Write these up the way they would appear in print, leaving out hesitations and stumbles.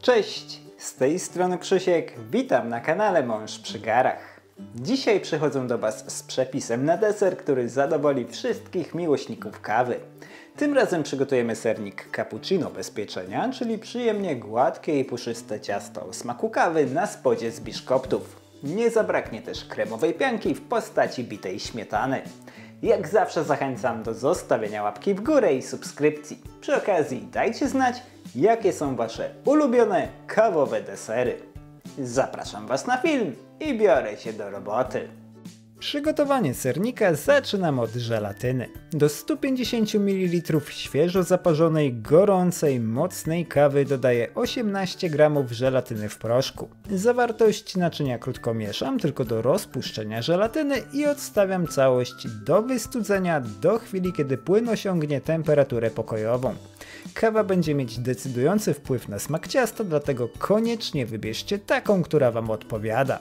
Cześć, z tej strony Krzysiek, witam na kanale Mąż przy garach. Dzisiaj przychodzę do Was z przepisem na deser, który zadowoli wszystkich miłośników kawy. Tym razem przygotujemy sernik cappuccino bez pieczenia, czyli przyjemnie gładkie i puszyste ciasto o smaku kawy na spodzie z biszkoptów. Nie zabraknie też kremowej pianki w postaci bitej śmietany. Jak zawsze zachęcam do zostawienia łapki w górę i subskrypcji. Przy okazji dajcie znać, jakie są Wasze ulubione kawowe desery. Zapraszam Was na film i biorę się do roboty. Przygotowanie sernika zaczynam od żelatyny. Do 150 ml świeżo zaparzonej, gorącej, mocnej kawy dodaję 18 g żelatyny w proszku. Zawartość naczynia krótko mieszam tylko do rozpuszczenia żelatyny i odstawiam całość do wystudzenia do chwili, kiedy płyn osiągnie temperaturę pokojową. Kawa będzie mieć decydujący wpływ na smak ciasta, dlatego koniecznie wybierzcie taką, która Wam odpowiada.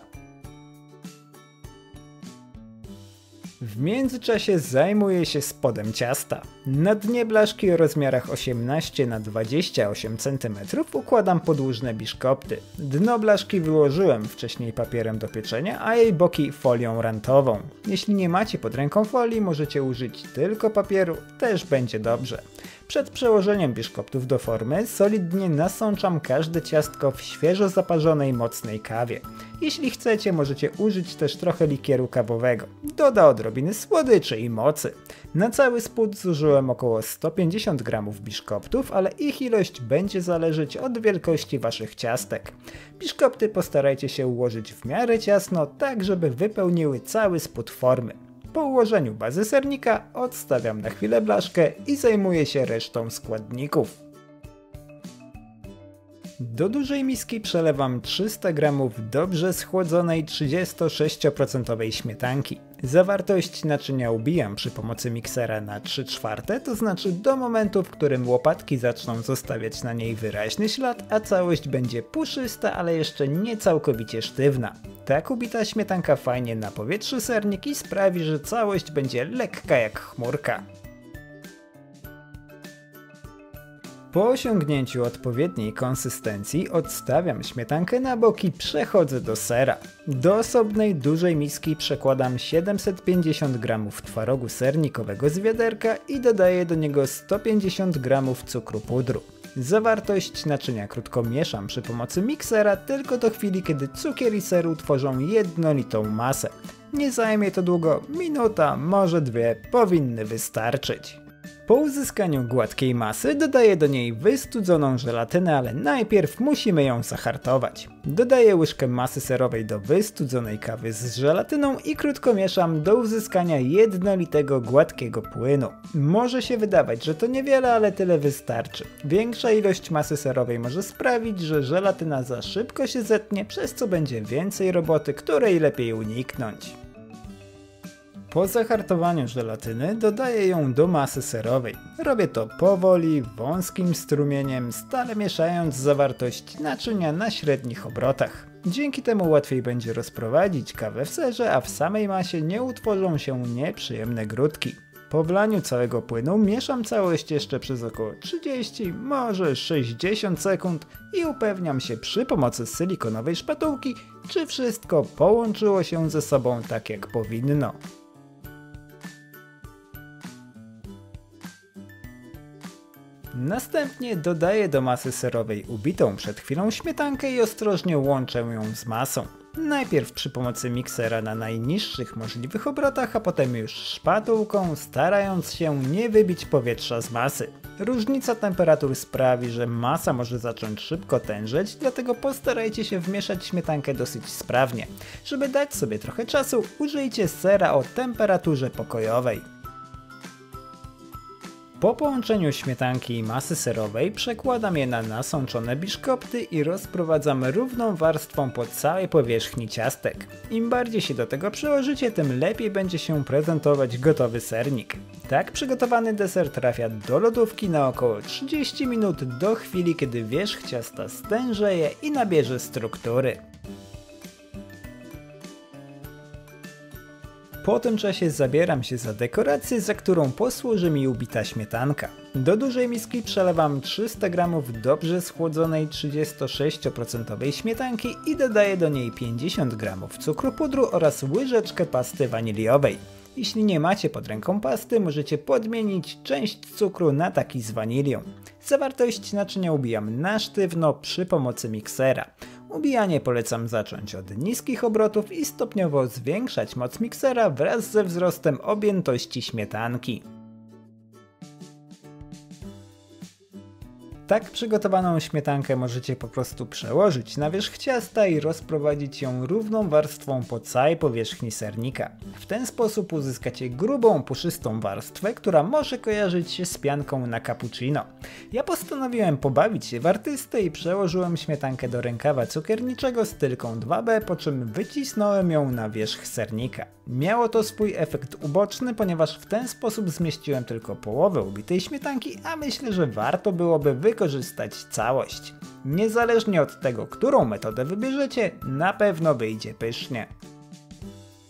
W międzyczasie zajmuję się spodem ciasta. Na dnie blaszki o rozmiarach 18 na 28 cm układam podłużne biszkopty. Dno blaszki wyłożyłem wcześniej papierem do pieczenia, a jej boki folią rantową. Jeśli nie macie pod ręką folii, możecie użyć tylko papieru, też będzie dobrze. Przed przełożeniem biszkoptów do formy solidnie nasączam każde ciastko w świeżo zaparzonej mocnej kawie. Jeśli chcecie, możecie użyć też trochę likieru kawowego. Doda odrobiny słodyczy i mocy. Na cały spód zużyłem około 150 g biszkoptów, ale ich ilość będzie zależeć od wielkości Waszych ciastek. Biszkopty postarajcie się ułożyć w miarę ciasno, tak żeby wypełniły cały spód formy. Po ułożeniu bazy sernika odstawiam na chwilę blaszkę i zajmuję się resztą składników. Do dużej miski przelewam 300 g dobrze schłodzonej 36% śmietanki. Zawartość naczynia ubijam przy pomocy miksera na 3/4, to znaczy do momentu, w którym łopatki zaczną zostawiać na niej wyraźny ślad, a całość będzie puszysta, ale jeszcze nie całkowicie sztywna. Tak ubita śmietanka fajnie napowietrzy sernik i sprawi, że całość będzie lekka jak chmurka. Po osiągnięciu odpowiedniej konsystencji odstawiam śmietankę na bok i przechodzę do sera. Do osobnej dużej miski przekładam 750 g twarogu sernikowego z wiaderka i dodaję do niego 150 g cukru pudru. Zawartość naczynia krótko mieszam przy pomocy miksera tylko do chwili, kiedy cukier i ser utworzą jednolitą masę. Nie zajmie to długo, minuta, może dwie powinny wystarczyć. Po uzyskaniu gładkiej masy dodaję do niej wystudzoną żelatynę, ale najpierw musimy ją zahartować. Dodaję łyżkę masy serowej do wystudzonej kawy z żelatyną i krótko mieszam do uzyskania jednolitego, gładkiego płynu. Może się wydawać, że to niewiele, ale tyle wystarczy. Większa ilość masy serowej może sprawić, że żelatyna za szybko się zetnie, przez co będzie więcej roboty, której lepiej uniknąć. Po zahartowaniu żelatyny dodaję ją do masy serowej. Robię to powoli, wąskim strumieniem, stale mieszając zawartość naczynia na średnich obrotach. Dzięki temu łatwiej będzie rozprowadzić kawę w serze, a w samej masie nie utworzą się nieprzyjemne grudki. Po wlaniu całego płynu mieszam całość jeszcze przez około 30, może 60 sekund i upewniam się przy pomocy silikonowej szpatułki, czy wszystko połączyło się ze sobą tak jak powinno. Następnie dodaję do masy serowej ubitą przed chwilą śmietankę i ostrożnie łączę ją z masą. Najpierw przy pomocy miksera na najniższych możliwych obrotach, a potem już szpatułką, starając się nie wybić powietrza z masy. Różnica temperatur sprawi, że masa może zacząć szybko tężeć, dlatego postarajcie się wmieszać śmietankę dosyć sprawnie. Żeby dać sobie trochę czasu, użyjcie sera o temperaturze pokojowej. Po połączeniu śmietanki i masy serowej przekładam je na nasączone biszkopty i rozprowadzam równą warstwą po całej powierzchni ciastek. Im bardziej się do tego przyłożycie, tym lepiej będzie się prezentować gotowy sernik. Tak przygotowany deser trafia do lodówki na około 30 minut do chwili, kiedy wierzch ciasta stężeje i nabierze struktury. Po tym czasie zabieram się za dekorację, za którą posłuży mi ubita śmietanka. Do dużej miski przelewam 300 g dobrze schłodzonej 36% śmietanki i dodaję do niej 50 g cukru pudru oraz łyżeczkę pasty waniliowej. Jeśli nie macie pod ręką pasty, możecie podmienić część cukru na taki z wanilią. Zawartość naczynia ubijam na sztywno przy pomocy miksera. Ubijanie polecam zacząć od niskich obrotów i stopniowo zwiększać moc miksera wraz ze wzrostem objętości śmietanki. Tak przygotowaną śmietankę możecie po prostu przełożyć na wierzch ciasta i rozprowadzić ją równą warstwą po całej powierzchni sernika. W ten sposób uzyskacie grubą, puszystą warstwę, która może kojarzyć się z pianką na cappuccino. Ja postanowiłem pobawić się w artystę i przełożyłem śmietankę do rękawa cukierniczego z tylką 2B, po czym wycisnąłem ją na wierzch sernika. Miało to swój efekt uboczny, ponieważ w ten sposób zmieściłem tylko połowę ubitej śmietanki, a myślę, że warto byłoby wykorzystać całość. Niezależnie od tego, którą metodę wybierzecie, na pewno wyjdzie pysznie.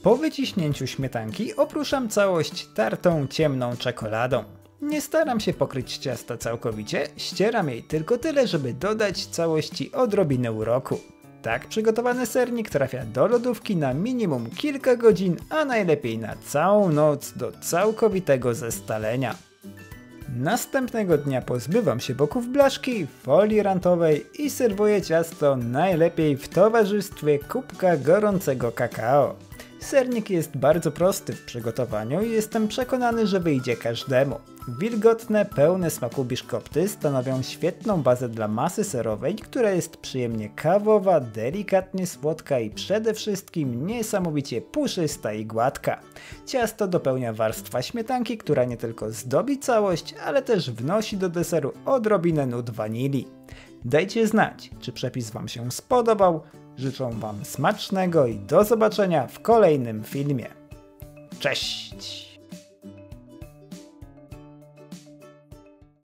Po wyciśnięciu śmietanki opruszam całość tartą ciemną czekoladą. Nie staram się pokryć ciasta całkowicie, ścieram jej tylko tyle, żeby dodać całości odrobinę uroku. Tak przygotowany sernik trafia do lodówki na minimum kilka godzin, a najlepiej na całą noc do całkowitego zestalenia. Następnego dnia pozbywam się boków blaszki, folii rantowej i serwuję ciasto najlepiej w towarzystwie kubka gorącego kakao. Sernik jest bardzo prosty w przygotowaniu i jestem przekonany, że wyjdzie każdemu. Wilgotne, pełne smaku biszkopty stanowią świetną bazę dla masy serowej, która jest przyjemnie kawowa, delikatnie słodka i przede wszystkim niesamowicie puszysta i gładka. Ciasto dopełnia warstwa śmietanki, która nie tylko zdobi całość, ale też wnosi do deseru odrobinę nut wanilii. Dajcie znać, czy przepis Wam się spodobał. Życzę Wam smacznego i do zobaczenia w kolejnym filmie. Cześć!